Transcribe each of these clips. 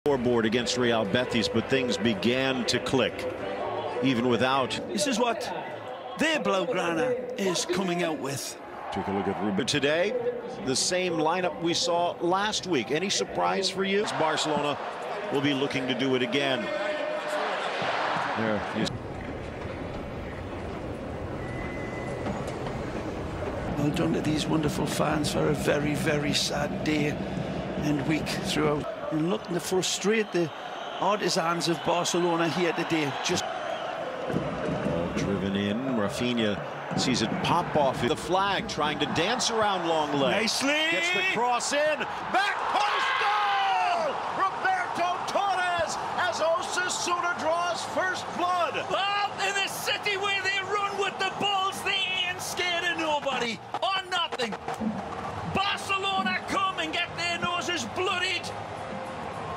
Scoreboard against Real Betis, but things began to click, even without. This is what their Blaugrana is coming out with. Take a look at Ruben today. The same lineup we saw last week. Any surprise for you? Barcelona will be looking to do it again. There. Well done to these wonderful fans for a very, very sad day and week throughout. And looking to frustrate the artisans of Barcelona here today. Just ball driven in. Rafinha sees it pop off the flag, trying to dance around long leg. Nicely. Gets the cross in. Back post goal! Roberto Torres as Osasuna draws first blood. well, in the city where they run with the balls, they ain't scared of nobody or nothing. Barcelona come and get their noses bloodied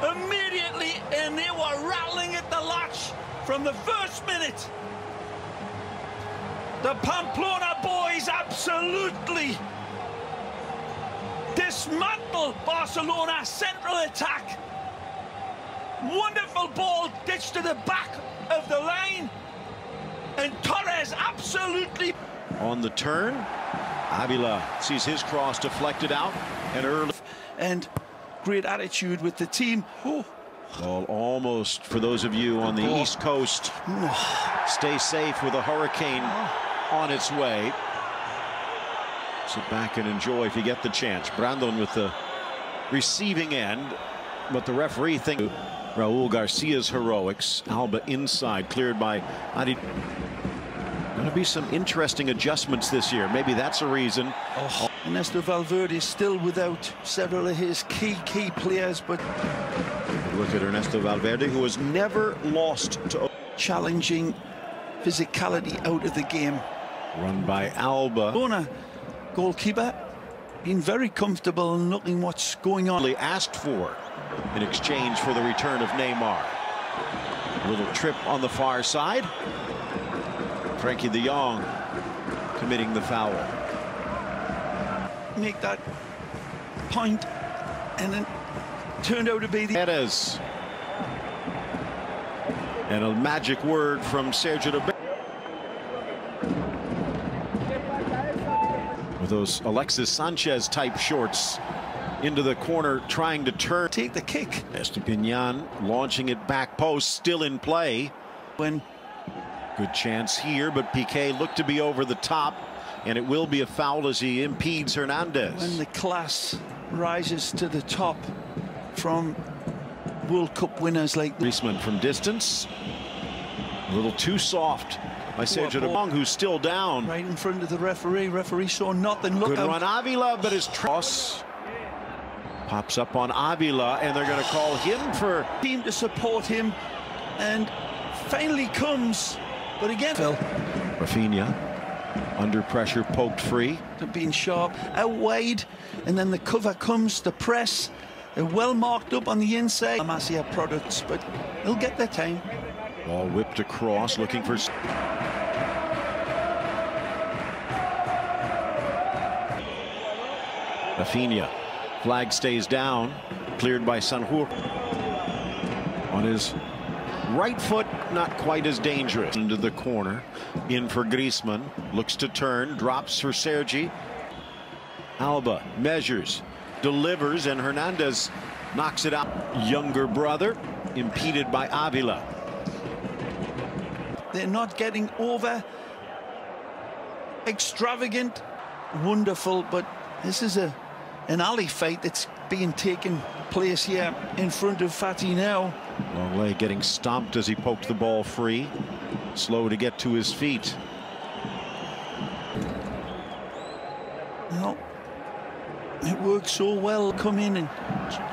immediately, and they were rattling at the latch from the first minute. The Pamplona boys absolutely dismantle Barcelona's central attack. Wonderful ball ditched to the back of the line, and Torres absolutely on the turn. Avila sees his cross deflected out, and early and great attitude with the team. Oh. Well, almost for those of you on the East Coast, stay safe with a hurricane on its way. Sit back and enjoy if you get the chance. Brandon with the receiving end, but the referee thinks Raul Garcia's heroics. Alba inside, cleared by Adi. Going to be some interesting adjustments this year. Maybe that's a reason. Ernesto Valverde is still without several of his key players, but look at Ernesto Valverde, who has never lost to challenging physicality out of the game. Run by Alba. Barcelona goalkeeper being very comfortable and looking what's going on. Asked for in exchange for the return of Neymar. A little trip on the far side. Frankie de Jong committing the foul. Make that point, and then turned out to be the Edes. And a magic word from Sergio Roberto. With those Alexis Sanchez type shorts into the corner, trying to turn. Take the kick. Estepinian launching it back post, still in play. When good chance here, but Piqué looked to be over the top, and it will be a foul as he impedes Hernandez. When the class rises to the top from World Cup winners like Griezmann from distance, a little too soft by Sergio Roberto, who's still down. Right in front of the referee. Referee saw nothing. Look good out. Run Avila, but his cross pops up on Avila, and they're going to call him for team to support him, and finally comes, but again Phil. Rafinha under pressure, poked free. Being sharp out wide, and then the cover comes, the press. They're well marked up on the inside. Amasia products, but they'll get their time. Ball whipped across, looking for Rafinha. Flag stays down, cleared by Sanjur. On his right foot, not quite as dangerous. Into the corner, in for Griezmann, looks to turn, drops for Sergi. Alba measures, delivers, and Hernandez knocks it out. Younger brother, impeded by Avila. They're not getting over extravagant, wonderful, but this is an alley fight that's being taken place here in front of Fati now. Long leg getting stomped as he poked the ball free. Slow to get to his feet. Well, it works so well. Come in and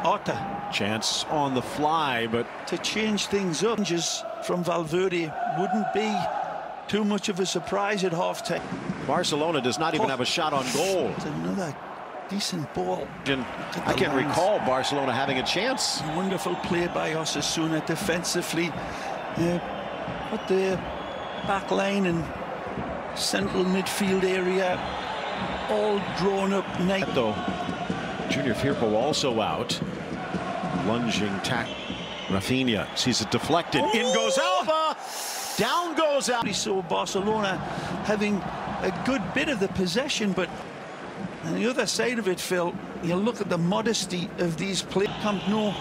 Otta. Chance on the fly, but to change things up just from Valverde wouldn't be too much of a surprise at half-time. Barcelona does not even have a shot on goal. It's another decent ball. I can't recall Barcelona having a chance. Wonderful play by Osasuna defensively. Put the back line and central midfield area all drawn up. Though Junior Firpo also out. Lunging tack. Rafinha sees it deflected. Oh! In goes Alba. Down goes Alba. We saw Barcelona having a good bit of the possession, but on the other side of it, Phil, you look at the modesty of these players. Camp Nou,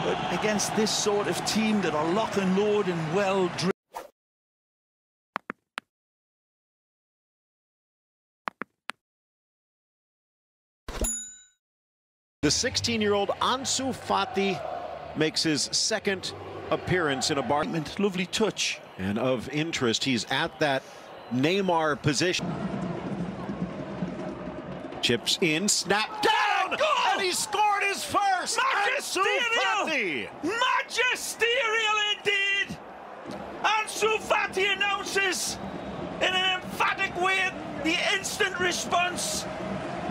but against this sort of team that are lock and load and well driven. The 16-year-old Ansu Fati makes his second appearance in a bar. Lovely touch. And of interest, he's at that Neymar position. Chips in, snap down, and he scored his first. Magisterial! Magisterial indeed! Ansu Fati announces in an emphatic way the instant response.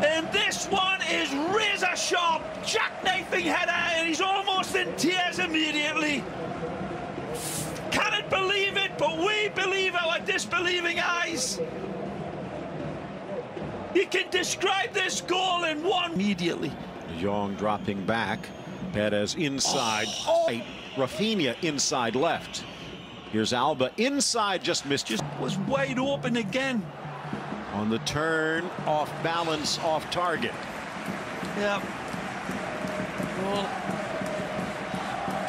And this one is razor sharp, jackknifing header, and he's almost in tears immediately. Cannot believe it, but we believe our disbelieving eyes. You can describe this goal in one immediately. De Jong dropping back. Perez inside. Rafinha inside left. Here's Alba inside, just missed. Just was wide open again. On the turn, off balance, off target. Yeah. Well,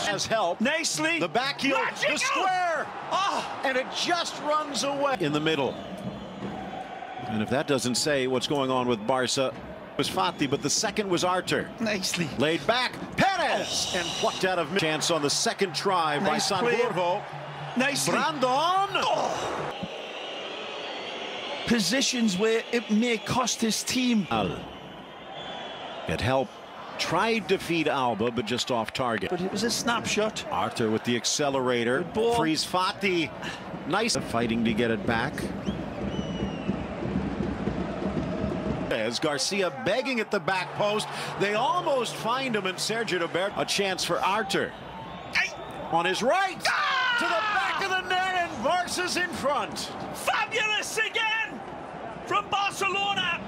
has help. Nicely. The back heel, the square. And it just runs away. In the middle. And if that doesn't say what's going on with Barca, it was Fati, but the second was Artur. Nicely. Laid back, Perez, and plucked out of mid. Chance on the second try by Sanjurjo. Nicely. Brandon. Positions where it may cost his team. Get help. Tried to feed Alba, but just off target. But it was a snapshot. Artur with the accelerator. Frees Fati. Nice. Fighting to get it back. As Garcia begging at the back post. They almost find him, and Sergio Roberto. A chance for Artur. On his right. To the back of the net, and Barca's in front. Fabulous again from Barcelona.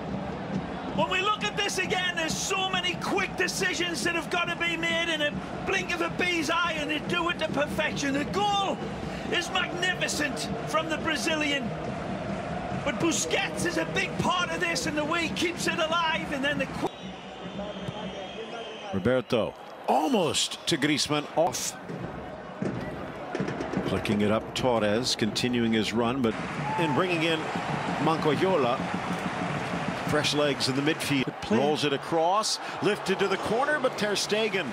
When we look at this again, there's so many quick decisions that have got to be made in a blink of a bee's eye, and they do it to perfection. The goal is magnificent from the Brazilian. But Busquets is a big part of this, and the way he keeps it alive, and then the... Roberto almost to Griezmann, off. Flicking it up, Torres continuing his run, but in bringing in Mancoyola. Fresh legs in the midfield. Rolls it across, lifted to the corner, but Ter Stegen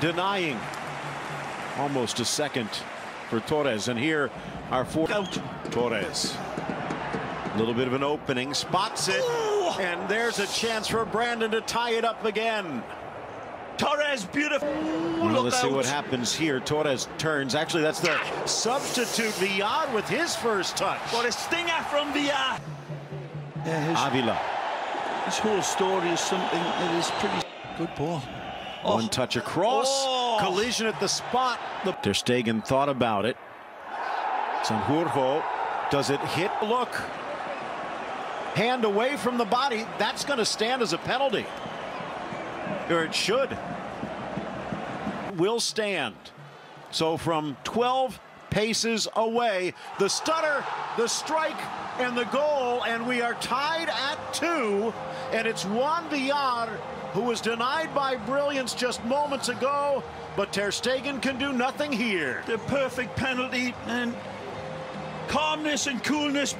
denying. Almost a second for Torres, and here our fourth out. Torres. A little bit of an opening, spots it, and there's a chance for Brandon to tie it up again. Torres, beautiful. Well, let's see what happens here. Torres turns. Actually, that's the substitute. Villar with his first touch. What a stinger from Villar. Yeah, Avila. His whole story is something that is pretty good ball. One touch across. Collision at the spot. Ter Stegen thought about it. Sanjurjo, does it hit? Look. Hand away from the body. That's going to stand as a penalty. Or it should. Will stand. So from 12 paces away, the stutter, the strike, and the goal, and we are tied at 2, and it's Juan Villar, who was denied by brilliance just moments ago, but Ter Stegen can do nothing here. The perfect penalty, and calmness and coolness.